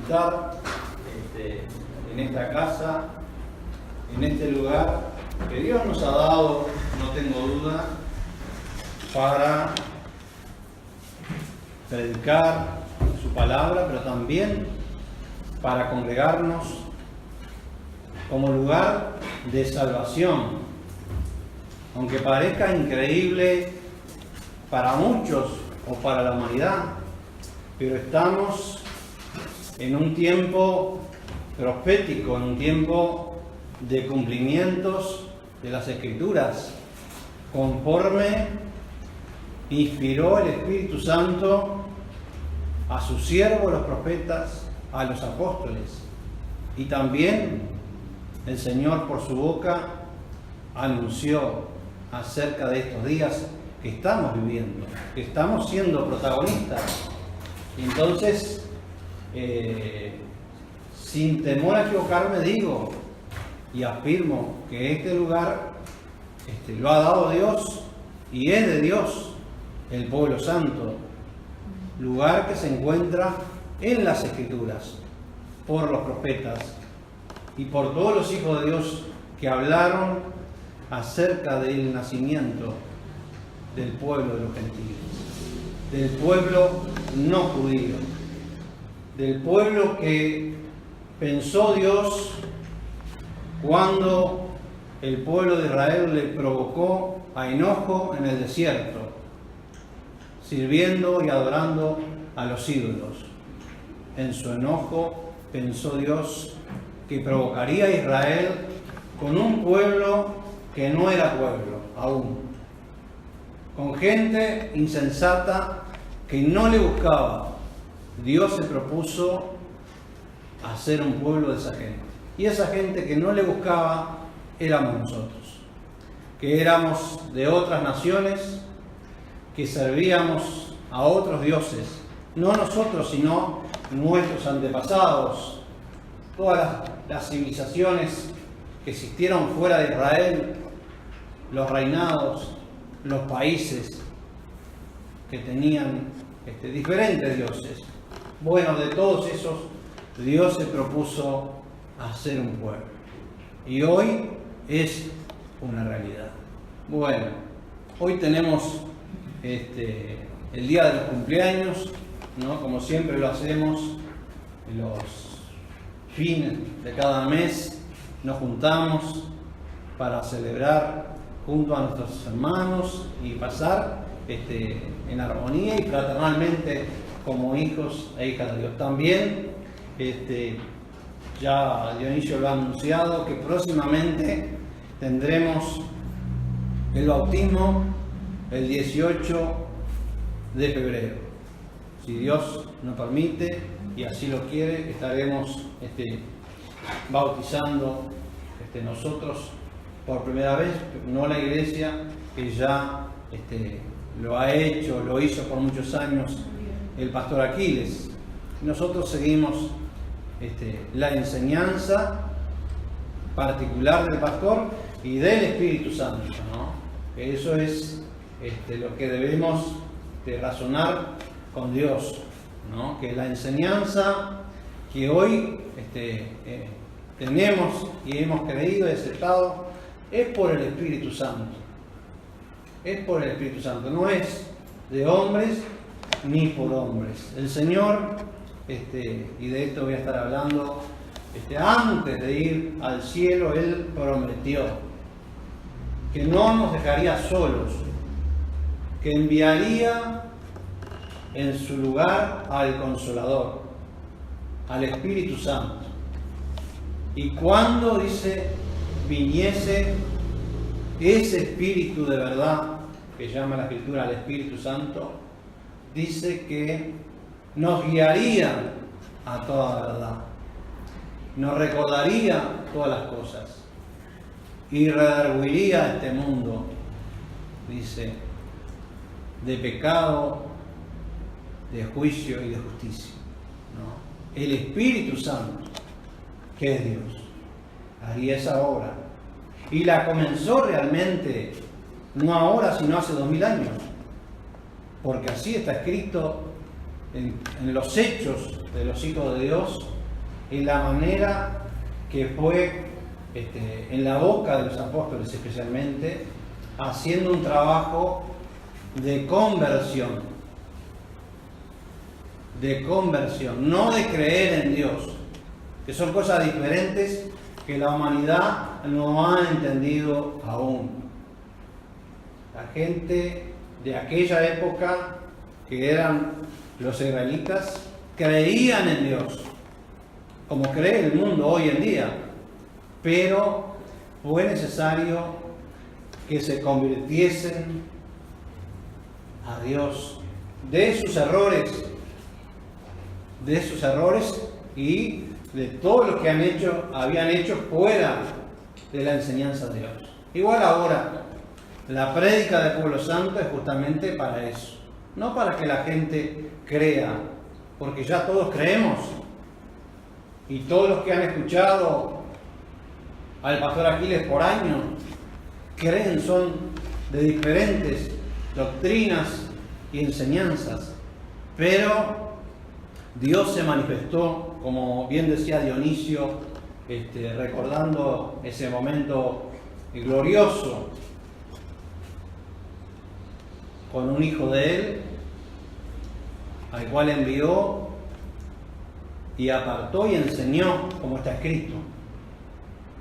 estar en esta casa, en este lugar que Dios nos ha dado, no tengo duda, para predicar su palabra, pero también para congregarnos como lugar de salvación. Aunque parezca increíble para muchos o para la humanidad, pero estamos en un tiempo profético, en un tiempo de cumplimientos de las Escrituras, conforme inspiró el Espíritu Santo a sus siervos los profetas, a los apóstoles, y también el Señor por su boca anunció acerca de estos días que estamos viviendo, que estamos siendo protagonistas. Y entonces, sin temor a equivocarme, digo y afirmo que este lugar lo ha dado Dios y es de Dios, el pueblo santo, lugar que se encuentra en las Escrituras por los profetas y por todos los hijos de Dios que hablaron acerca del nacimiento del pueblo de los gentiles, del pueblo no judío, del pueblo que pensó Dios cuando el pueblo de Israel le provocó a enojo en el desierto, sirviendo y adorando a los ídolos. En su enojo pensó Dios que provocaría a Israel con un pueblo que no era pueblo aún, con gente insensata que no le buscaba. Dios se propuso hacer un pueblo de esa gente. Y esa gente que no le buscaba éramos nosotros, que éramos de otras naciones, que servíamos a otros dioses, no nosotros, sino nuestros antepasados, todas las civilizaciones que existieron fuera de Israel, los reinados, los países que tenían diferentes dioses. Bueno, de todos esos, Dios se propuso hacer un pueblo. Y hoy es una realidad. Bueno, hoy tenemos el día de los cumpleaños, ¿no? Como siempre lo hacemos, los fines de cada mes nos juntamos para celebrar junto a nuestros hermanos y pasar en armonía y fraternalmente como hijos e hijas de Dios. También ya Dionisio lo ha anunciado que próximamente tendremos el bautismo el 18 de febrero. Si Dios nos permite y así lo quiere, estaremos bautizando nosotros por primera vez, no la iglesia que ya lo ha hecho, lo hizo por muchos años el pastor Aquiles. Nosotros seguimos la enseñanza particular del pastor y del Espíritu Santo, ¿no? Que eso es lo que debemos razonar con Dios, ¿no? Que la enseñanza que hoy tenemos y hemos creído y aceptado es por el Espíritu Santo. Es por el Espíritu Santo, no es de hombres ni por hombres. El Señor, y de esto voy a estar hablando, antes de ir al cielo, Él prometió que no nos dejaría solos, que enviaría en su lugar al Consolador, al Espíritu Santo. Y cuando, dice, viniese ese Espíritu de verdad, que llama la Escritura al Espíritu Santo, dice que nos guiaría a toda verdad, nos recordaría todas las cosas y redarguiría este mundo, dice, de pecado, de juicio y de justicia, ¿no? El Espíritu Santo, que es Dios, haría esa obra y la comenzó realmente no ahora sino hace 2000 años, porque así está escrito en los hechos de los hijos de Dios en la manera que fue en la boca de los apóstoles especialmente, haciendo un trabajo de conversión, no de creer en Dios, que son cosas diferentes que la humanidad no ha entendido aún. La gente de aquella época, que eran los israelitas, creían en Dios, como cree el mundo hoy en día, pero fue necesario que se convirtiesen a Dios de sus errores y de todo lo que habían hecho fuera de la enseñanza de Dios. Igual ahora, la prédica del pueblo santo es justamente para eso, no para que la gente crea, porque ya todos creemos, y todos los que han escuchado al pastor Aquiles por años creen, son de diferentes doctrinas y enseñanzas, pero Dios se manifestó, como bien decía Dionisio, recordando ese momento glorioso con un hijo de él, al cual envió y apartó y enseñó, como está escrito,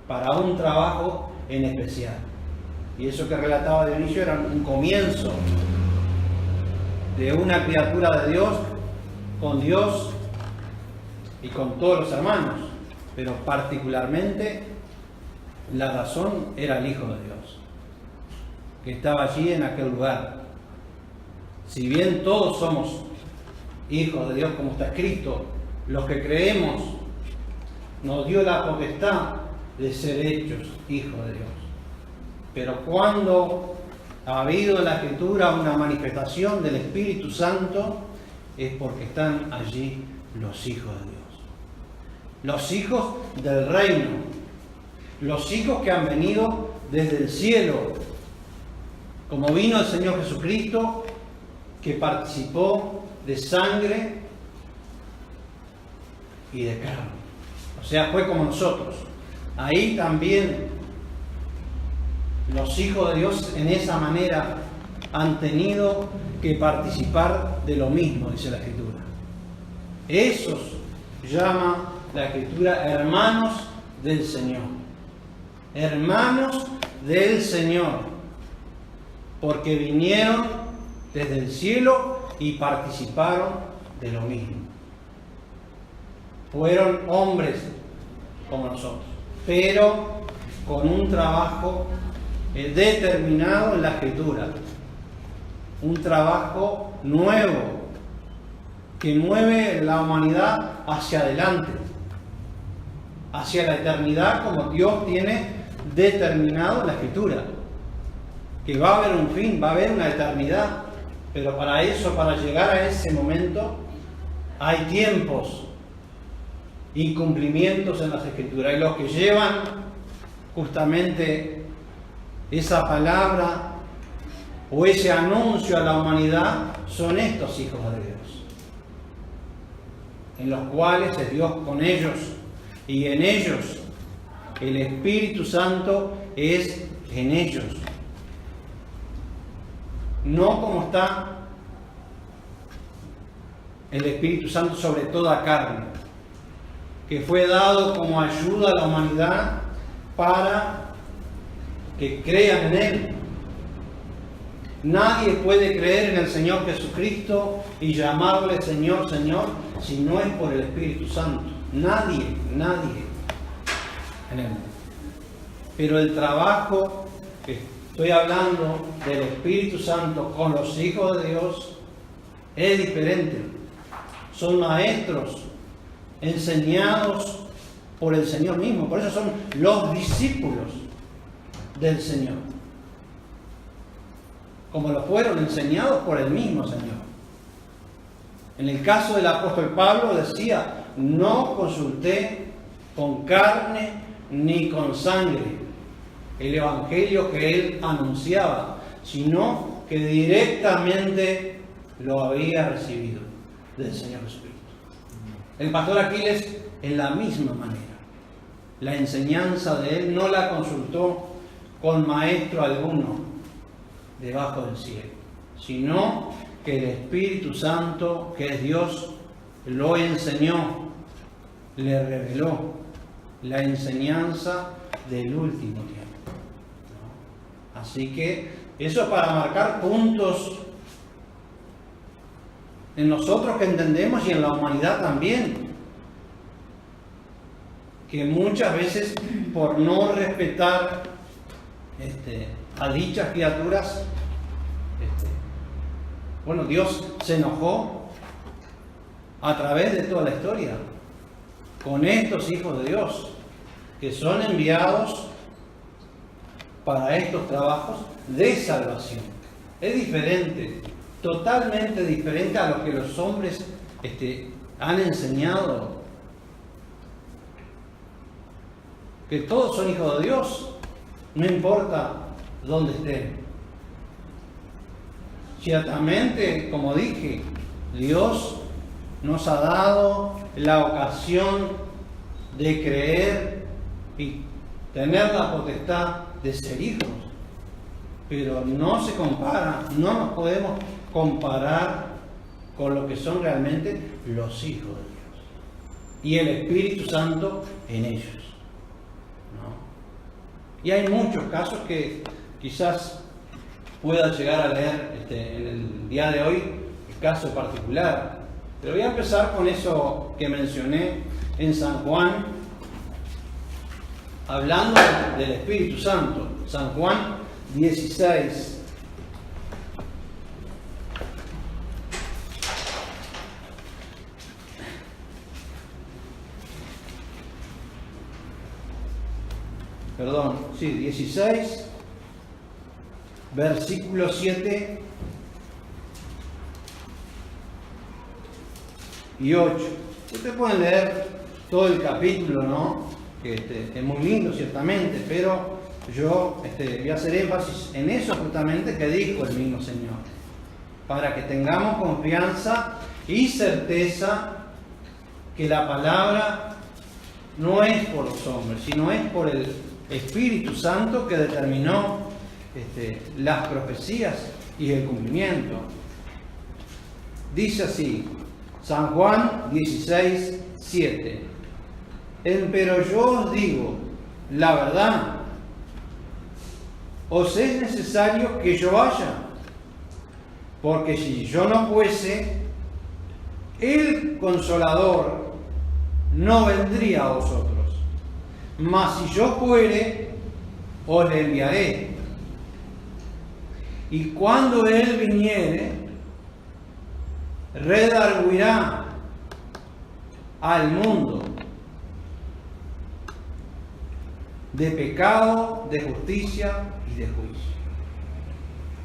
para un trabajo en especial. Y eso que relataba Dionisio era un comienzo de una criatura de Dios y con todos los hermanos, pero particularmente la razón era el Hijo de Dios, que estaba allí en aquel lugar. Si bien todos somos hijos de Dios, como está escrito, los que creemos, nos dio la potestad de ser hechos hijos de Dios. Pero cuando ha habido en la Escritura una manifestación del Espíritu Santo, es porque están allí los hijos de Dios. Los hijos del reino. Los hijos que han venido desde el cielo. Como vino el Señor Jesucristo, que participó de sangre y de carne. O sea, fue como nosotros. Ahí también los hijos de Dios en esa manera han tenido que participar de lo mismo, dice la Escritura. Esos llama la Escritura hermanos del Señor. Hermanos del Señor. Porque vinieron desde el cielo y participaron de lo mismo. Fueron hombres como nosotros, pero con un trabajo determinado en la Escritura. Un trabajo nuevo que mueve la humanidad hacia adelante, hacia la eternidad, como Dios tiene determinado en la Escritura. Que va a haber un fin, va a haber una eternidad, pero para eso, para llegar a ese momento, hay tiempos y cumplimientos en las Escrituras. Y los que llevan justamente esa palabra o ese anuncio a la humanidad son estos hijos de Dios, en los cuales es Dios con ellos, y en ellos el Espíritu Santo es en ellos. No como está el Espíritu Santo sobre toda carne, que fue dado como ayuda a la humanidad para que crean en Él. Nadie puede creer en el Señor Jesucristo y llamarle Señor, Señor, si no es por el Espíritu Santo. Nadie en Él. Pero el trabajo que estoy hablando del Espíritu Santo con los hijos de Dios es diferente. Son maestros enseñados por el Señor mismo. Por eso son los discípulos del Señor. Como lo fueron enseñados por el mismo Señor. En el caso del apóstol Pablo decía: no consulté con carne ni con sangre el evangelio que él anunciaba, sino que directamente lo había recibido del Señor Jesucristo. El pastor Aquiles, en la misma manera. La enseñanza de él no la consultó con maestro alguno debajo del cielo, sino que el Espíritu Santo, que es Dios, lo enseñó, le reveló la enseñanza del último tiempo. Así que eso es para marcar puntos en nosotros que entendemos y en la humanidad también, que muchas veces por no respetar a dichas criaturas, Dios se enojó a través de toda la historia con estos hijos de Dios que son enviados para estos trabajos de salvación. Es diferente, totalmente diferente a lo que los hombres han enseñado, que todos son hijos de Dios, no importa dónde estén. Ciertamente, como dije, Dios nos ha dado la ocasión de creer y tener la potestad de ser hijos, pero no se compara, no nos podemos comparar con lo que son realmente los hijos de Dios y el Espíritu Santo en ellos, ¿no? Y hay muchos casos que quizás pueda llegar a leer en el día de hoy, el caso particular, pero voy a empezar con eso que mencioné en San Juan, hablando del Espíritu Santo. San Juan 16. Perdón, sí, 16, versículo 7 y 8. Ustedes pueden leer todo el capítulo, ¿no? Que es muy lindo ciertamente, pero yo voy a hacer énfasis en eso justamente que dijo el mismo Señor, para que tengamos confianza y certeza que la palabra no es por los hombres, sino es por el Espíritu Santo que determinó las profecías y el cumplimiento. Dice así, San Juan 16, 7. Pero yo os digo la verdad, os es necesario que yo vaya, porque si yo no fuese, el Consolador no vendría a vosotros. Mas si yo fuere, os le enviaré. Y cuando Él viniere, redarguirá al mundo de pecado, de justicia y de juicio.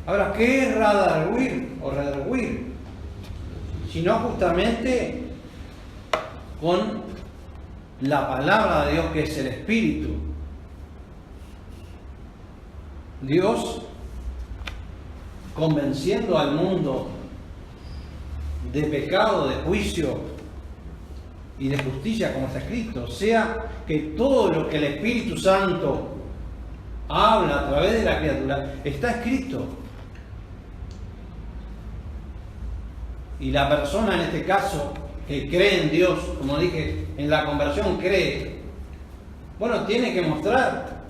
Ahora, ¿qué es redarguir o redarguir? Sino justamente con la palabra de Dios, que es el Espíritu. Dios convenciendo al mundo de pecado, de juicio y de justicia, como está escrito. O sea, que todo lo que el Espíritu Santo habla a través de la criatura está escrito. Y la persona en este caso que cree en Dios, como dije, en la conversión cree, tiene que mostrar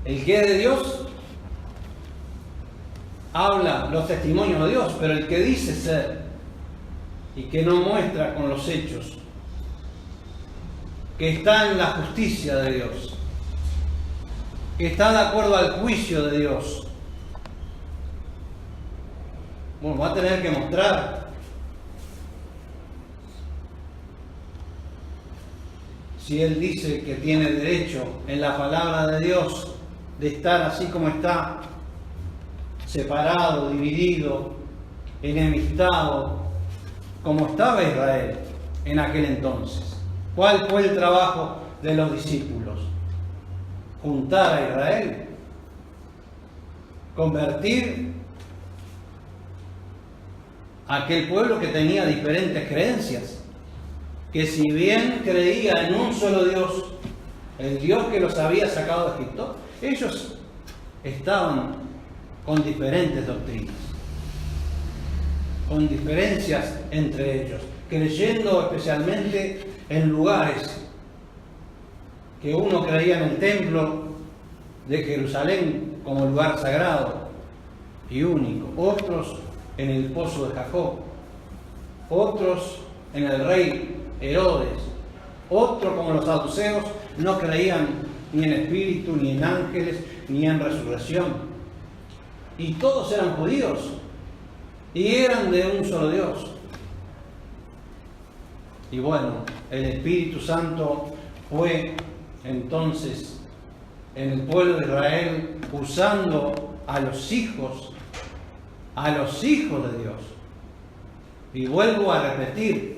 el que es de Dios, habla los testimonios de Dios, pero el que dice ser y que no muestra con los hechos que está en la justicia de Dios, que está de acuerdo al juicio de Dios, va a tener que mostrar. Si él dice que tiene derecho en la palabra de Dios de estar así como está, separado, dividido, enemistado, como estaba Israel en aquel entonces. ¿Cuál fue el trabajo de los discípulos? Juntar a Israel, convertir a aquel pueblo que tenía diferentes creencias. que si bien creía en un solo Dios, el Dios que los había sacado de Egipto, ellos estaban con diferentes doctrinas, con diferencias entre ellos, creyendo especialmente en lugares que uno creía en el templo de Jerusalén como lugar sagrado y único, otros en el pozo de Jacob, otros en el rey Herodes, otros como los saduceos no creían ni en espíritu, ni en ángeles, ni en resurrección, y todos eran judíos y eran de un solo Dios. Y bueno, el Espíritu Santo fue entonces en el pueblo de Israel usando a los hijos de Dios. Y vuelvo a repetir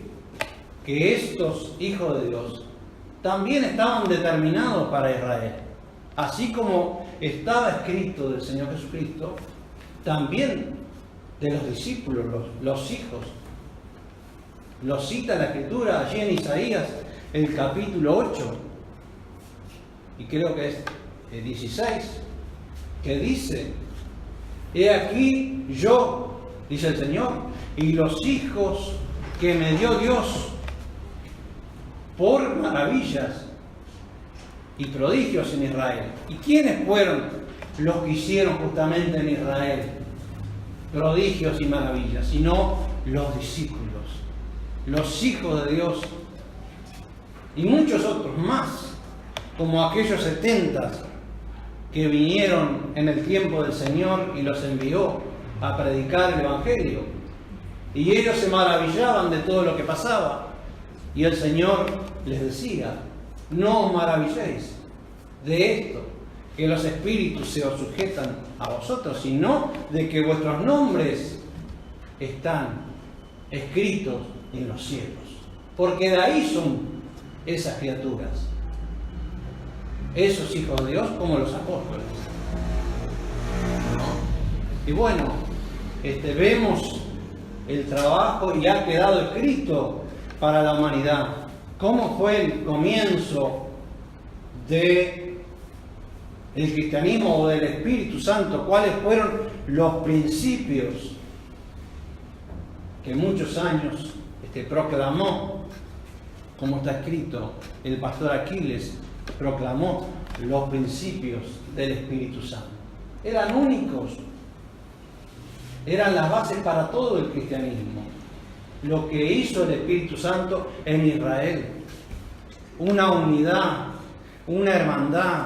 que estos hijos de Dios también estaban determinados para Israel. Así como estaba escrito del Señor Jesucristo, también de los discípulos, los hijos. Lo cita la Escritura allí en Isaías, el capítulo 8, y creo que es el 16, que dice: he aquí yo, dice el Señor, y los hijos que me dio Dios por maravillas y prodigios en Israel. ¿Y quiénes fueron los que hicieron justamente en Israel prodigios y maravillas? Sino los discípulos, los hijos de Dios, y muchos otros más, como aquellos 70 que vinieron en el tiempo del Señor y los envió a predicar el Evangelio. Y ellos se maravillaban de todo lo que pasaba. Y el Señor les decía: no os maravilléis de esto, que los espíritus se os sujetan a vosotros, sino de que vuestros nombres están escritos en los cielos. Porque de ahí son esas criaturas, esos hijos de Dios, como los apóstoles. Y bueno, vemos el trabajo y ha quedado escrito para la humanidad. ¿Cómo fue el comienzo del cristianismo o del Espíritu Santo? ¿Cuáles fueron los principios que muchos años proclamó? Como está escrito, el pastor Aquiles proclamó los principios del Espíritu Santo. Eran únicos, eran las bases para todo el cristianismo. Lo que hizo el Espíritu Santo en Israel: una unidad, una hermandad,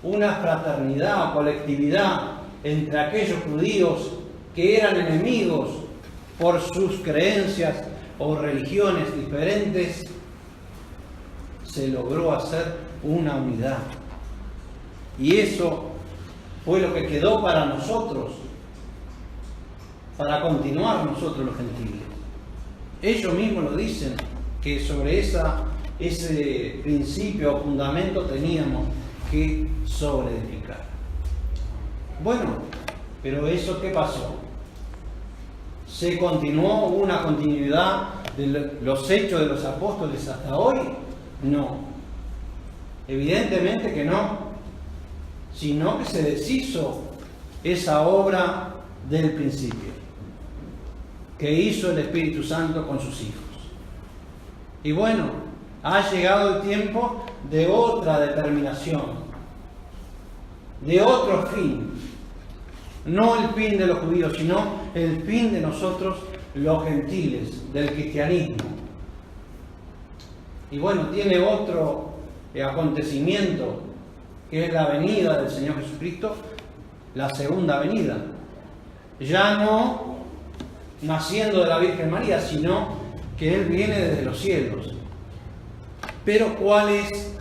una fraternidad o colectividad entre aquellos judíos que eran enemigos por sus creencias o religiones diferentes. Se logró hacer una unidad, y eso fue lo que quedó para nosotros, para continuar nosotros los gentiles. Ellos mismos lo dicen, que sobre ese principio o fundamento teníamos que sobreedificar. Bueno, pero ¿eso qué pasó? ¿Se continuó una continuidad de los hechos de los apóstoles hasta hoy? No, evidentemente que no, sino que se deshizo esa obra del principio que hizo el Espíritu Santo con sus hijos. Y bueno, ha llegado el tiempo de otra determinación, de otro fin. No el fin de los judíos, sino el fin de nosotros los gentiles, del cristianismo. Y bueno, tiene otro acontecimiento, que es la venida del Señor Jesucristo, la segunda venida. Ya no naciendo de la Virgen María, sino que Él viene desde los cielos. Pero ¿cuál es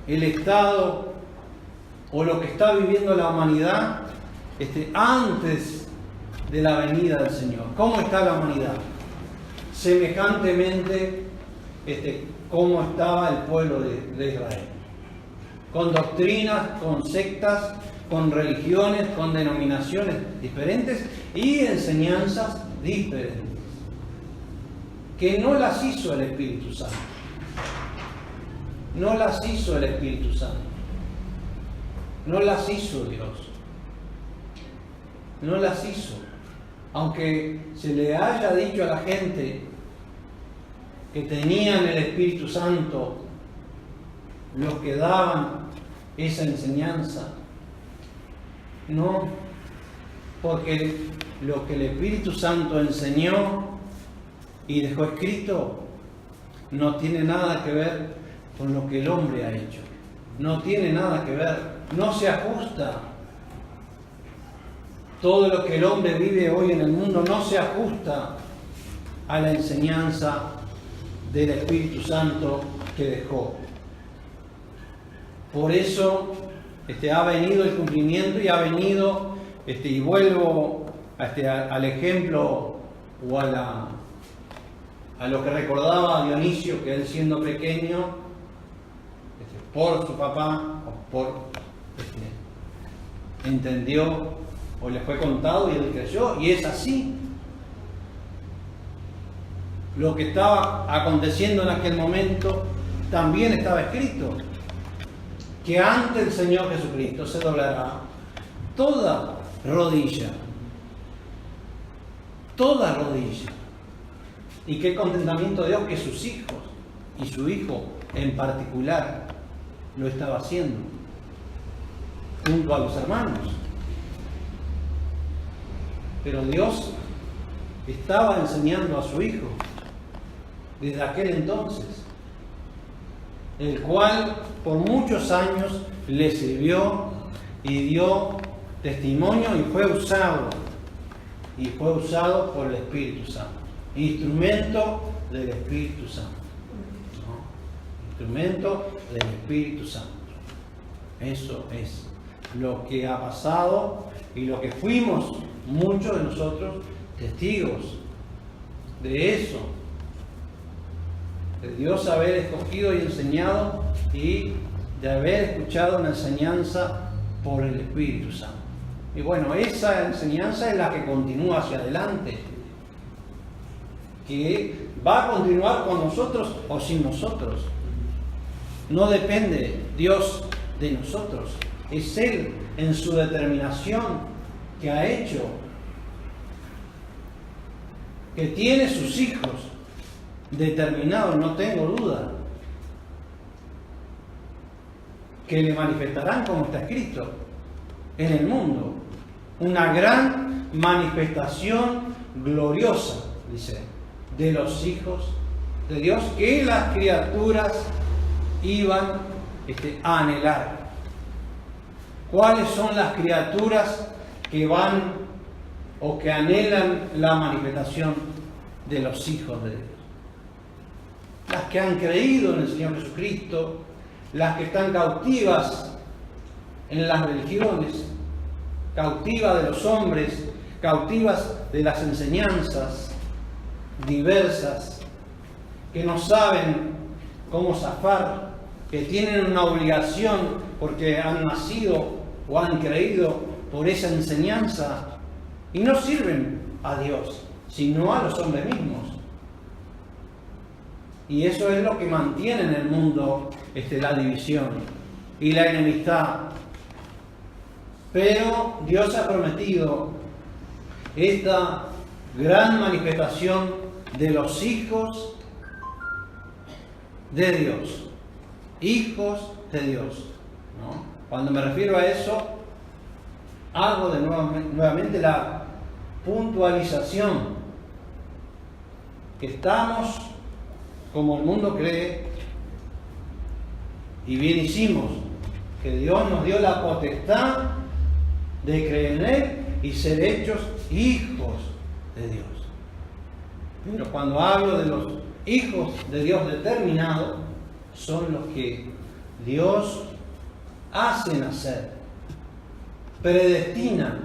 el estado o lo que está viviendo la humanidad antes de la venida del Señor? ¿Cómo está la humanidad? Semejantemente como estaba el pueblo de Israel, con doctrinas, con sectas, con religiones, con denominaciones diferentes y enseñanzas diferentes, que no las hizo el Espíritu Santo. No las hizo el Espíritu Santo. No las hizo Dios. No las hizo. Aunque se le haya dicho a la gente que tenían el Espíritu Santo los que daban esa enseñanza, no, porque lo que el Espíritu Santo enseñó y dejó escrito no tiene nada que ver con lo que el hombre ha hecho. No tiene nada que ver, no se ajusta. Todo lo que el hombre vive hoy en el mundo no se ajusta a la enseñanza del Espíritu Santo que dejó. Por eso ha venido el cumplimiento y ha venido, y vuelvo al ejemplo o a lo que recordaba Dionisio, que él siendo pequeño, por su papá, entendió o le fue contado y él creyó, y es así. Lo que estaba aconteciendo en aquel momento también estaba escrito, que ante el Señor Jesucristo se doblará toda rodilla. Toda rodilla. Y qué contentamiento de Dios que sus hijos, y su hijo en particular, lo estaba haciendo, junto a los hermanos. Pero Dios estaba enseñando a su hijo desde aquel entonces, el cual por muchos años le sirvió y dio testimonio y fue usado por el Espíritu Santo, instrumento del Espíritu Santo, ¿no? Instrumento del Espíritu Santo. Eso es lo que ha pasado y lo que fuimos muchos de nosotros testigos de eso, de Dios haber escogido y enseñado y de haber escuchado una enseñanza por el Espíritu Santo. Y bueno, esa enseñanza es la que continúa hacia adelante, que va a continuar con nosotros o sin nosotros. No depende Dios de nosotros, es Él en su determinación que ha hecho, que tiene sus hijos determinados, no tengo duda, que le manifestarán como está escrito en el mundo, una gran manifestación gloriosa, dice, de los hijos de Dios, que las criaturas iban a anhelar. ¿Cuáles son las criaturas que van o que anhelan la manifestación de los hijos de Dios? Las que han creído en el Señor Jesucristo, las que están cautivas en las religiones, cautivas de los hombres, cautivas de las enseñanzas diversas, que no saben cómo zafar, que tienen una obligación porque han nacido o han creído por esa enseñanza y no sirven a Dios, sino a los hombres mismos. Y eso es lo que mantiene en el mundo la división y la enemistad. Pero Dios ha prometido esta gran manifestación de los hijos de Dios. Hijos de Dios, ¿no? Cuando me refiero a eso, hago nuevamente la puntualización que estamos, como el mundo cree, y bien hicimos, que Dios nos dio la potestad de creer en Él y ser hechos hijos de Dios. Pero cuando hablo de los hijos de Dios determinados, son los que Dios hace nacer, predestina.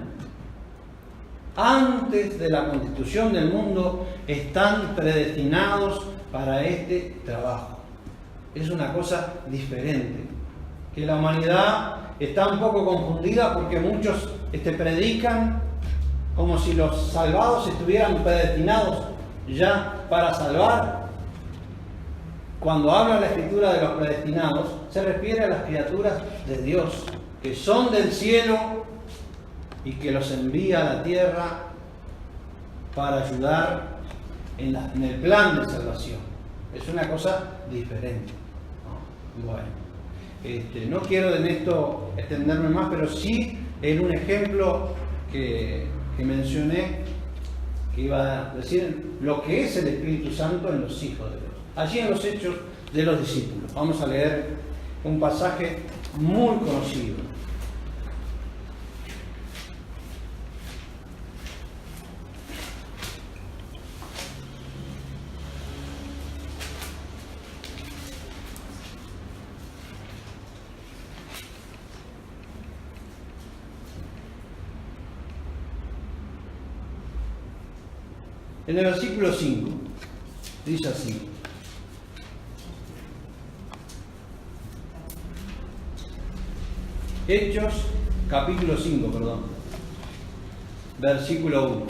Antes de la constitución del mundo están predestinados para este trabajo. Es una cosa diferente, que la humanidad está un poco confundida porque muchos predican como si los salvados estuvieran predestinados ya para salvar. Cuando habla la Escritura de los predestinados, se refiere a las criaturas de Dios, que son del cielo y que los envía a la tierra para ayudar en el plan de salvación. Es una cosa diferente, ¿no? Bueno, no quiero en esto extenderme más, pero sí en un ejemplo que mencioné, que iba a decir lo que es el Espíritu Santo en los hijos de Dios. Allí en los Hechos de los Discípulos. Vamos a leer un pasaje muy conocido. En el versículo 5, dice así: Hechos, capítulo 5, perdón, versículo 1.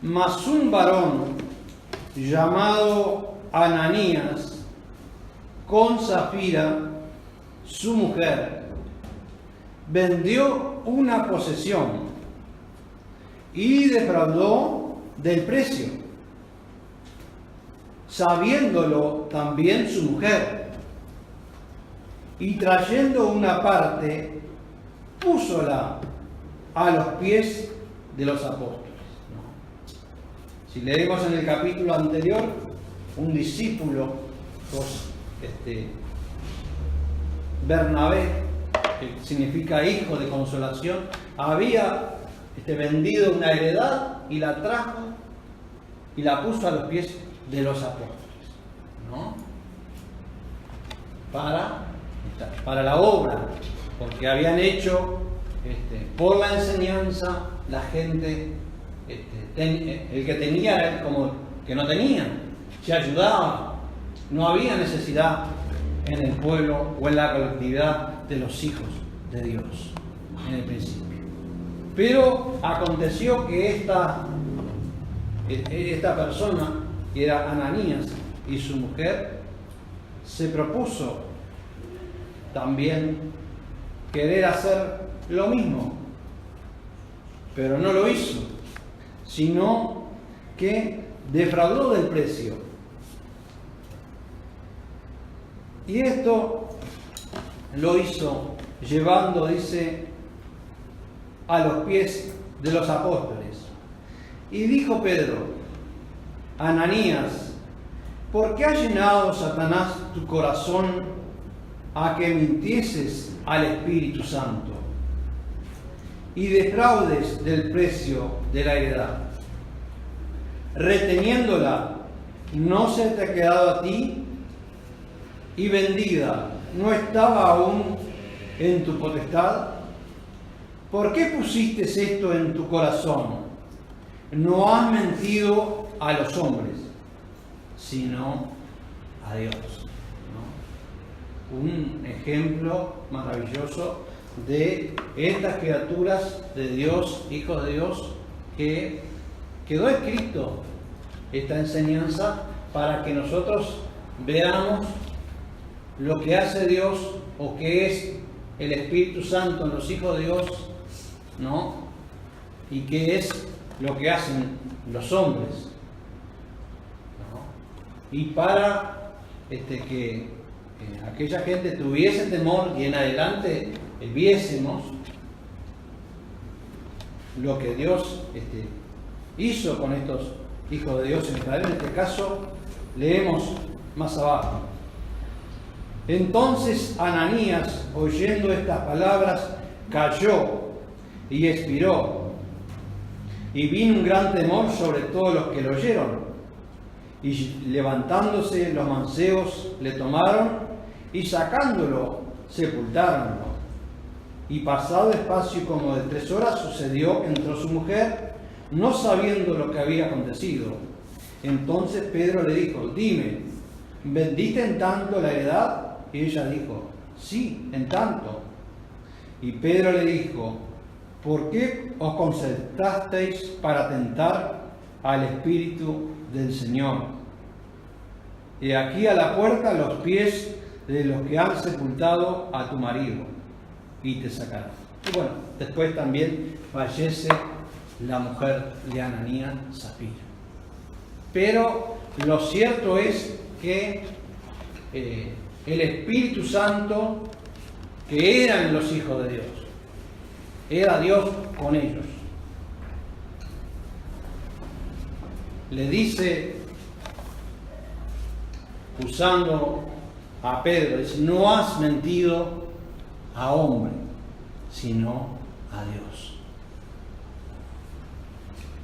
Mas un varón llamado Ananías, con Safira, su mujer, vendió una posesión y defraudó del precio, sabiéndolo también su mujer, y trayendo una parte, púsola a los pies de los apóstoles. Si leemos en el capítulo anterior, un discípulo, Bernabé, que significa hijo de consolación, había vendido una heredad y la trajo y la puso a los pies de los apóstoles, ¿no? Para la obra, porque habían hecho por la enseñanza la gente, el que tenía era como que no tenía, se ayudaba, no había necesidad en el pueblo o en la colectividad de los hijos de Dios en el principio. Pero aconteció que esta persona, que era Ananías, y su mujer, se propuso también querer hacer lo mismo, pero no lo hizo, sino que defraudó del precio. Y esto lo hizo llevando, dice, a los pies de los apóstoles. Y dijo Pedro: Ananías, ¿por qué ha llenado Satanás tu corazón a que mintieses al Espíritu Santo y defraudes del precio de la heredad? Reteniéndola, ¿no se te ha quedado a ti? Y vendida, ¿no estaba aún en tu potestad? ¿Por qué pusiste esto en tu corazón? No has mentido a los hombres, sino a Dios, ¿no? Un ejemplo maravilloso de estas criaturas de Dios, hijos de Dios, que quedó escrito esta enseñanza para que nosotros veamos lo que hace Dios o que es el Espíritu Santo en los hijos de Dios, ¿no? Y qué es lo que hacen los hombres, ¿no? Y para que aquella gente tuviese temor y en adelante viésemos lo que Dios hizo con estos hijos de Dios en Israel. En este caso leemos más abajo: Entonces Ananías, oyendo estas palabras, cayó y expiró, y vino un gran temor sobre todos los que lo oyeron. Y levantándose los mancebos le tomaron y sacándolo sepultáronlo. Y pasado espacio como de 3 horas sucedió que entró su mujer, no sabiendo lo que había acontecido. Entonces Pedro le dijo: Dime, ¿vendiste en tanto la heredad? Y ella dijo: Sí, en tanto. Y Pedro le dijo: ¿por qué os concertasteis para tentar al Espíritu del Señor? Y aquí a la puerta los pies de los que han sepultado a tu marido, y te sacarán. Y bueno, después también fallece la mujer de Ananías, Zafira. Pero lo cierto es que el Espíritu Santo, que eran los hijos de Dios, era Dios con ellos. Le dice, usando a Pedro, dice: no has mentido a hombre, sino a Dios.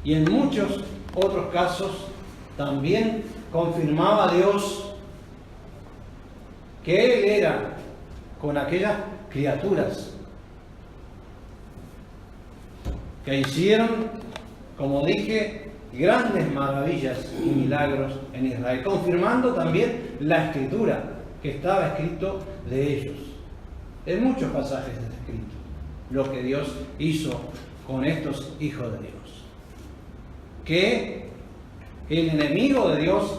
Y en muchos otros casos también confirmaba a Dios que Él era con aquellas criaturas que hicieron, como dije, grandes maravillas y milagros en Israel, confirmando también la escritura que estaba escrito de ellos. En muchos pasajes está escrito lo que Dios hizo con estos hijos de Dios. Que el enemigo de Dios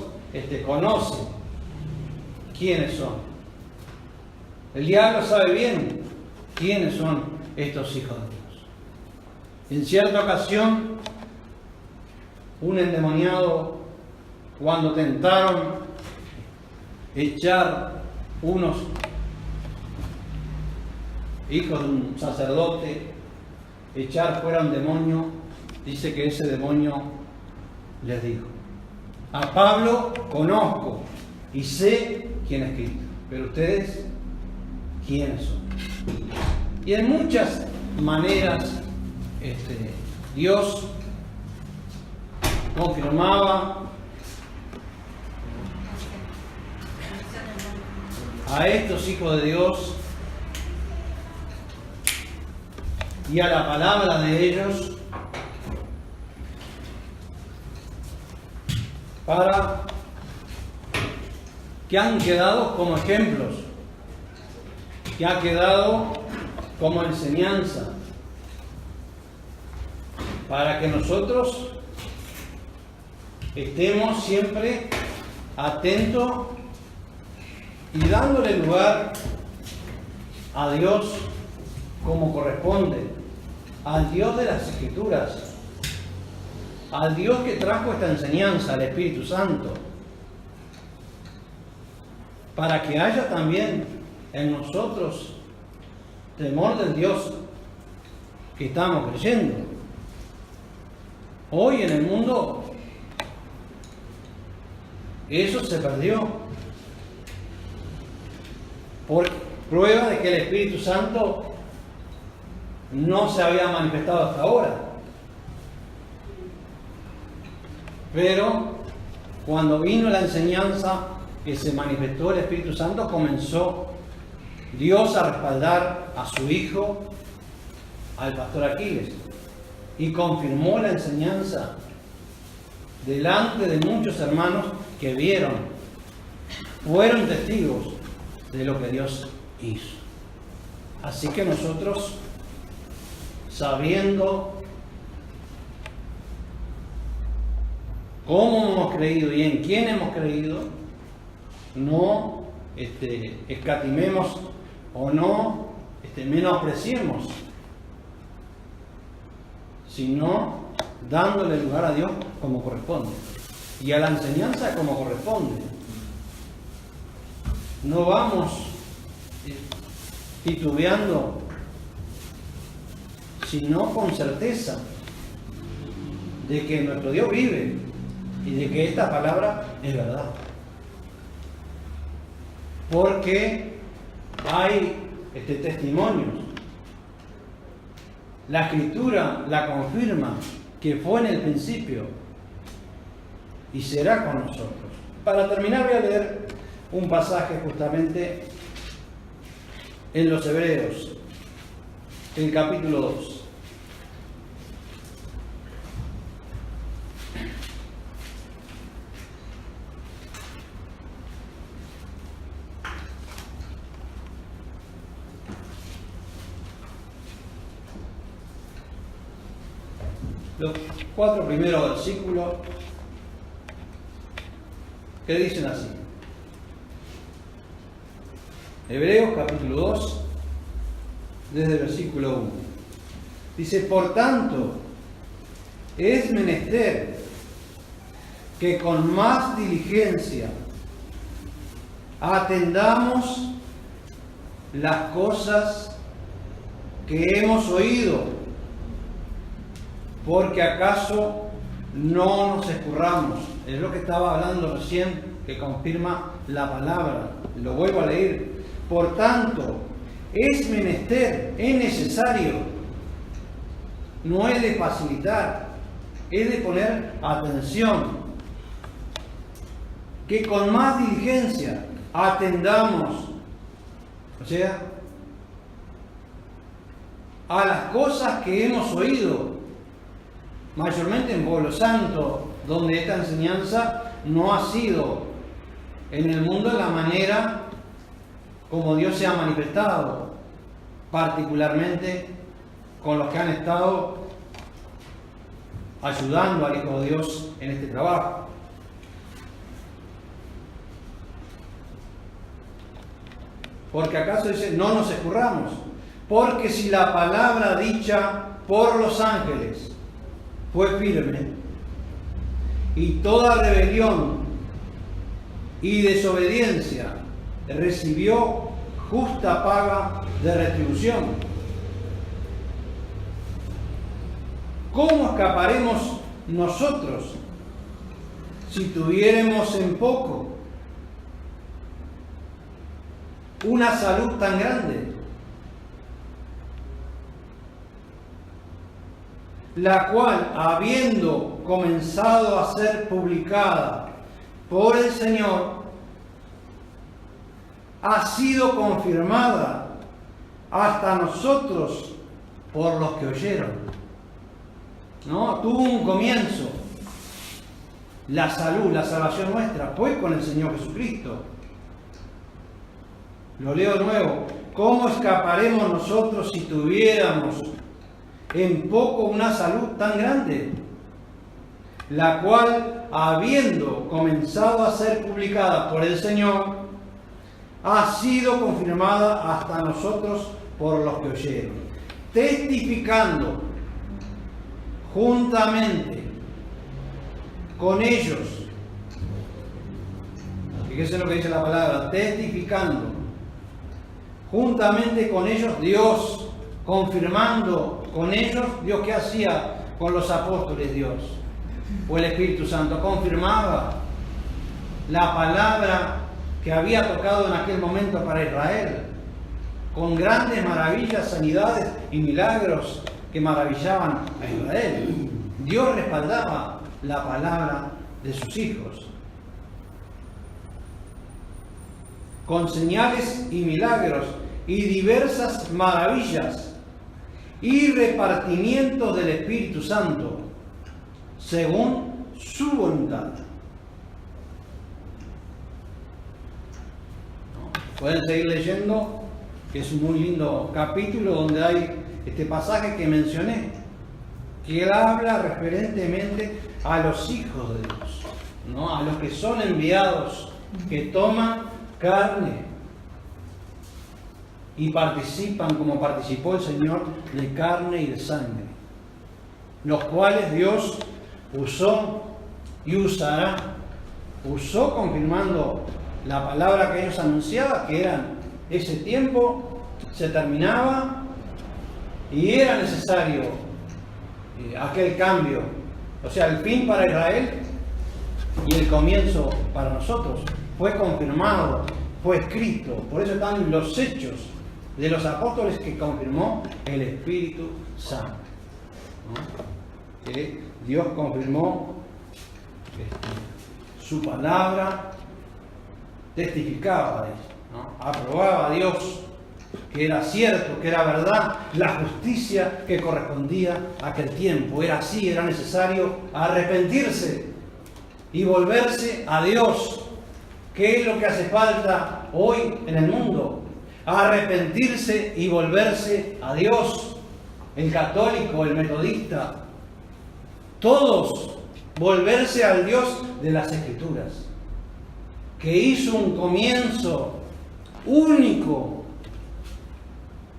conoce quiénes son. El diablo sabe bien quiénes son estos hijos de Dios. En cierta ocasión, un endemoniado, cuando tentaron echar unos hijos de un sacerdote, echar fuera un demonio, dice que ese demonio les dijo: a Pablo conozco y sé quién es Cristo, pero ustedes, ¿quiénes son? Y en muchas maneras Dios confirmaba a estos hijos de Dios y a la palabra de ellos para que han quedado como ejemplos, que ha quedado como enseñanza, para que nosotros estemos siempre atentos y dándole lugar a Dios como corresponde, al Dios de las Escrituras, al Dios que trajo esta enseñanza, al Espíritu Santo, para que haya también en nosotros temor del Dios que estamos creyendo. Hoy en el mundo eso se perdió, por prueba de que el Espíritu Santo no se había manifestado hasta ahora. Pero cuando vino la enseñanza que se manifestó el Espíritu Santo, comenzó Dios a respaldar a su hijo, al pastor Aquiles, y confirmó la enseñanza delante de muchos hermanos que vieron, fueron testigos de lo que Dios hizo. Así que nosotros, sabiendo cómo hemos creído y en quién hemos creído, no escatimemos o no menospreciemos, sino dándole lugar a Dios como corresponde y a la enseñanza como corresponde. No vamos titubeando, sino con certeza de que nuestro Dios vive y de que esta palabra es verdad. Porque hay testimonios. La Escritura la confirma que fue en el principio y será con nosotros. Para terminar, voy a leer un pasaje justamente en los Hebreos, el capítulo 2. los 4 primeros versículos que dicen así. Hebreos capítulo 2, desde el versículo 1. Dice, por tanto, es menester que con más diligencia atendamos las cosas que hemos oído, porque acaso no nos escurramos. Es lo que estaba hablando recién, que confirma la palabra. Lo vuelvo a leer. Por tanto, es menester, es necesario, no es de facilitar, es de poner atención, que con más diligencia atendamos, o sea, a las cosas que hemos oído, mayormente en Pueblo Santo, donde esta enseñanza no ha sido en el mundo de la manera como Dios se ha manifestado, particularmente con los que han estado ayudando al Hijo de Dios en este trabajo. Porque acaso dice, no nos escurramos, porque si la palabra dicha por los ángeles fue firme, y toda rebelión y desobediencia recibió justa paga de retribución, ¿cómo escaparemos nosotros si tuviéramos en poco una salud tan grande, la cual, habiendo comenzado a ser publicada por el Señor, ha sido confirmada hasta nosotros por los que oyeron? ¿No? Tuvo un comienzo. La salud, la salvación nuestra fue con el Señor Jesucristo. Lo leo de nuevo. ¿Cómo escaparemos nosotros si tuviéramos en poco una salud tan grande? La cual, habiendo comenzado a ser publicada por el Señor, ha sido confirmada hasta nosotros por los que oyeron, testificando juntamente con ellos. Fíjense lo que dice la palabra, testificando juntamente con ellos, Dios, confirmando con ellos. Dios, ¿qué hacía con los apóstoles? Dios, o el Espíritu Santo, confirmaba la palabra que había tocado en aquel momento para Israel, con grandes maravillas, sanidades y milagros que maravillaban a Israel. Dios respaldaba la palabra de sus hijos, con señales y milagros y diversas maravillas y repartimientos del Espíritu Santo, según su voluntad. Pueden seguir leyendo, que es un muy lindo capítulo donde hay este pasaje que mencioné, que él habla referentemente a los hijos de Dios, ¿no? A los que son enviados, que toman carne y participan como participó el Señor de carne y de sangre, los cuales Dios usó y usará. Usó confirmando la palabra que ellos anunciaban, que eran ese tiempo se terminaba y era necesario aquel cambio, o sea, el fin para Israel y el comienzo para nosotros. Fue confirmado, fue escrito. Por eso están los hechos de los apóstoles que confirmó el Espíritu Santo, ¿no? Que Dios confirmó su palabra, testificaba de eso, ¿no? Aprobaba a Dios que era cierto, que era verdad, la justicia que correspondía a aquel tiempo. Era así, era necesario arrepentirse y volverse a Dios. ¿Qué es lo que hace falta hoy en el mundo? Arrepentirse y volverse a Dios. El católico, el metodista, todos volverse al Dios de las Escrituras, que hizo un comienzo único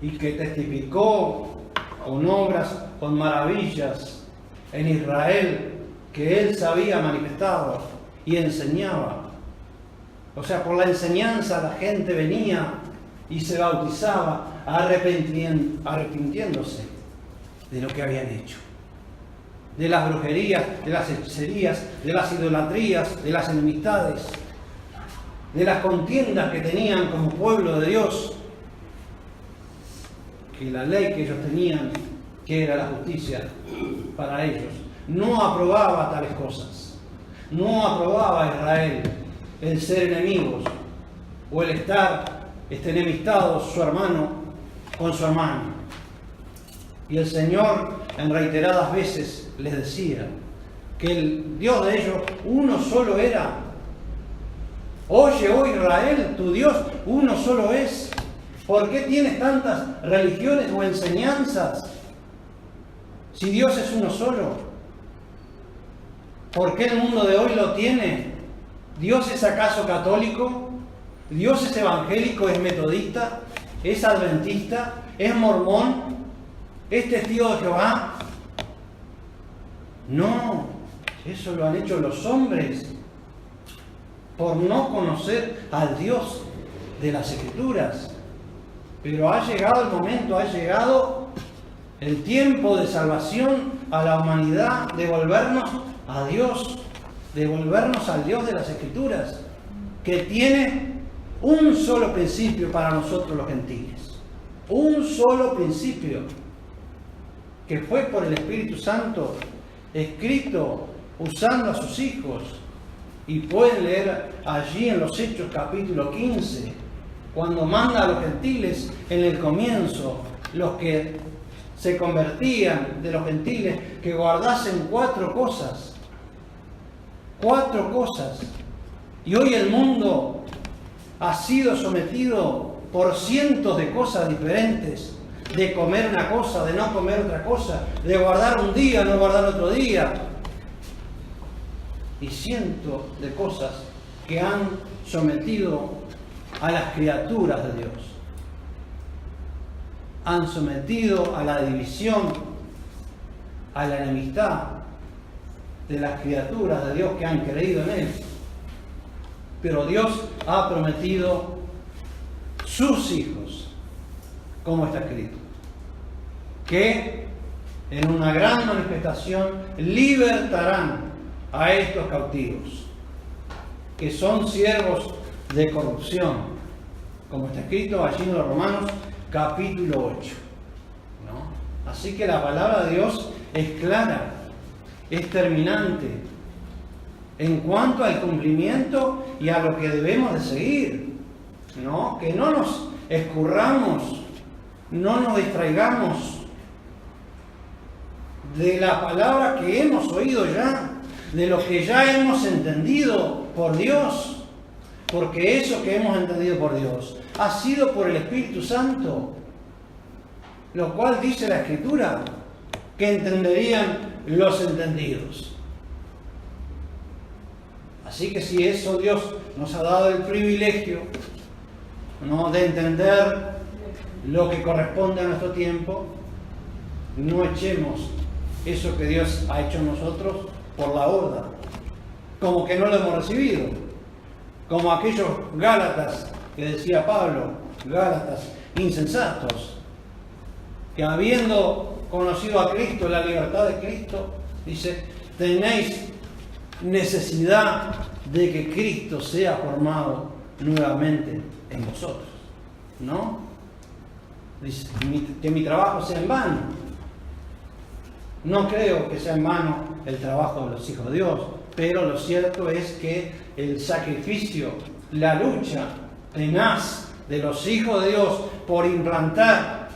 y que testificó con obras, con maravillas en Israel, que Él se había manifestado y enseñaba. O sea, por la enseñanza la gente venía y se bautizaba arrepintiéndose de lo que habían hecho. De las brujerías, de las hechicerías, de las idolatrías, de las enemistades, de las contiendas que tenían como pueblo de Dios, que la ley que ellos tenían, que era la justicia para ellos, no aprobaba tales cosas. No aprobaba Israel el ser enemigos o el estar enemistados su hermano con su hermano. Y el Señor en reiteradas veces les decía que el Dios de ellos uno solo era. Oye, oh Israel, tu Dios uno solo es. ¿Por qué tienes tantas religiones o enseñanzas si Dios es uno solo? ¿Por qué el mundo de hoy lo tiene? ¿Dios es acaso católico? ¿Dios es evangélico? ¿Es metodista? ¿Es adventista? ¿Es mormón? ¿Es testigo de Jehová? No, eso lo han hecho los hombres por no conocer al Dios de las Escrituras. Pero ha llegado el momento, ha llegado el tiempo de salvación a la humanidad, de volvernos a Dios, de volvernos al Dios de las Escrituras, que tiene un solo principio para nosotros los gentiles. Un solo principio, que fue por el Espíritu Santo escrito usando a sus hijos. Y pueden leer allí en los Hechos capítulo 15, cuando manda a los gentiles en el comienzo, los que se convertían de los gentiles, que guardasen 4 cosas. 4 cosas. Y hoy el mundo ha sido sometido por cientos de cosas diferentes, de comer una cosa, de no comer otra cosa, de guardar un día, no guardar otro día, y cientos de cosas que han sometido a las criaturas de Dios. Han sometido a la división, a la enemistad de las criaturas de Dios que han creído en Él. Pero Dios ha prometido sus hijos, como está escrito, que en una gran manifestación libertarán a estos cautivos, que son siervos de corrupción, como está escrito allí en los Romanos capítulo 8. ¿No? Así que la palabra de Dios es clara, es terminante en cuanto al cumplimiento y a lo que debemos de seguir, ¿no? Que no nos escurramos, no nos distraigamos de la palabra que hemos oído ya, de lo que ya hemos entendido por Dios, porque eso que hemos entendido por Dios ha sido por el Espíritu Santo, lo cual dice la Escritura que entenderían los entendidos. Así que si eso Dios nos ha dado el privilegio, ¿no?, de entender lo que corresponde a nuestro tiempo, no echemos eso que Dios ha hecho en nosotros por la borda, como que no lo hemos recibido, como aquellos Gálatas que decía Pablo, Gálatas insensatos, que habiendo conocido a Cristo, la libertad de Cristo, dice, tenéis necesidad de que Cristo sea formado nuevamente en vosotros, ¿no? Dice, que mi trabajo sea en vano. No creo que sea en vano el trabajo de los hijos de Dios, pero lo cierto es que el sacrificio, la lucha tenaz de los hijos de Dios por implantar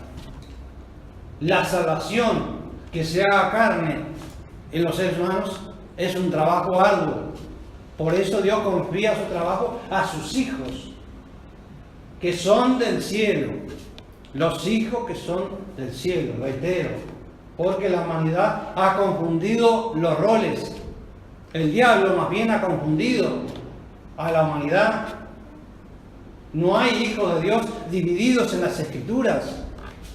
la salvación que se haga carne en los seres humanos es un trabajo arduo. Por eso Dios confía su trabajo a sus hijos, que son del cielo. Los hijos que son del cielo, reitero. porque la humanidad ha confundido los roles. El diablo más bien ha confundido a la humanidad. No hay hijos de Dios divididos en las Escrituras.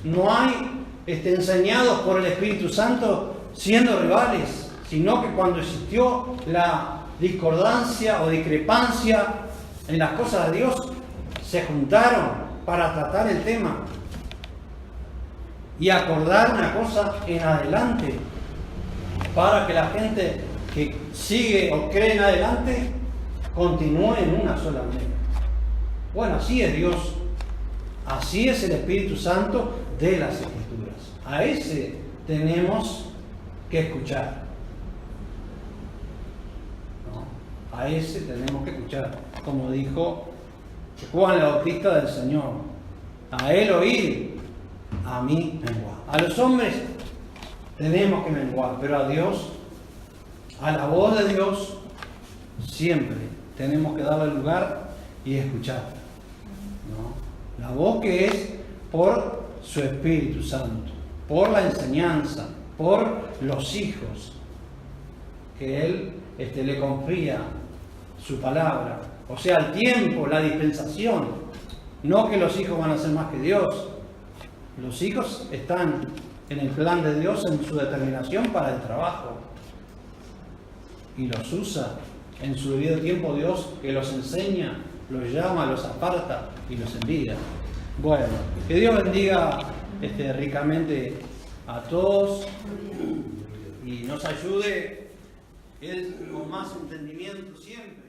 No hay enseñados por el Espíritu Santo siendo rivales, sino que cuando existió la discordancia o discrepancia en las cosas de Dios, se juntaron para tratar el tema y acordar una cosa en adelante, para que la gente que sigue o cree en adelante continúe en una sola manera. Bueno, así es Dios, así es el Espíritu Santo de las Escrituras. A ese tenemos que escuchar. ¿No? A ese tenemos que escuchar, como dijo Juan el Bautista del Señor. A él oír, a mí menguar. A los hombres tenemos que menguar, pero a Dios, a la voz de Dios, siempre tenemos que darle lugar y escuchar. ¿No? La voz que es por su Espíritu Santo, por la enseñanza, por los hijos que Él le confía su palabra. O sea, el tiempo, la dispensación. No que los hijos van a ser más que Dios. Los hijos están en el plan de Dios, en su determinación para el trabajo. Y los usa en su debido tiempo Dios, que los enseña, los llama, los aparta y los envía. Bueno, que Dios bendiga ricamente a todos y nos ayude Él con más entendimiento siempre.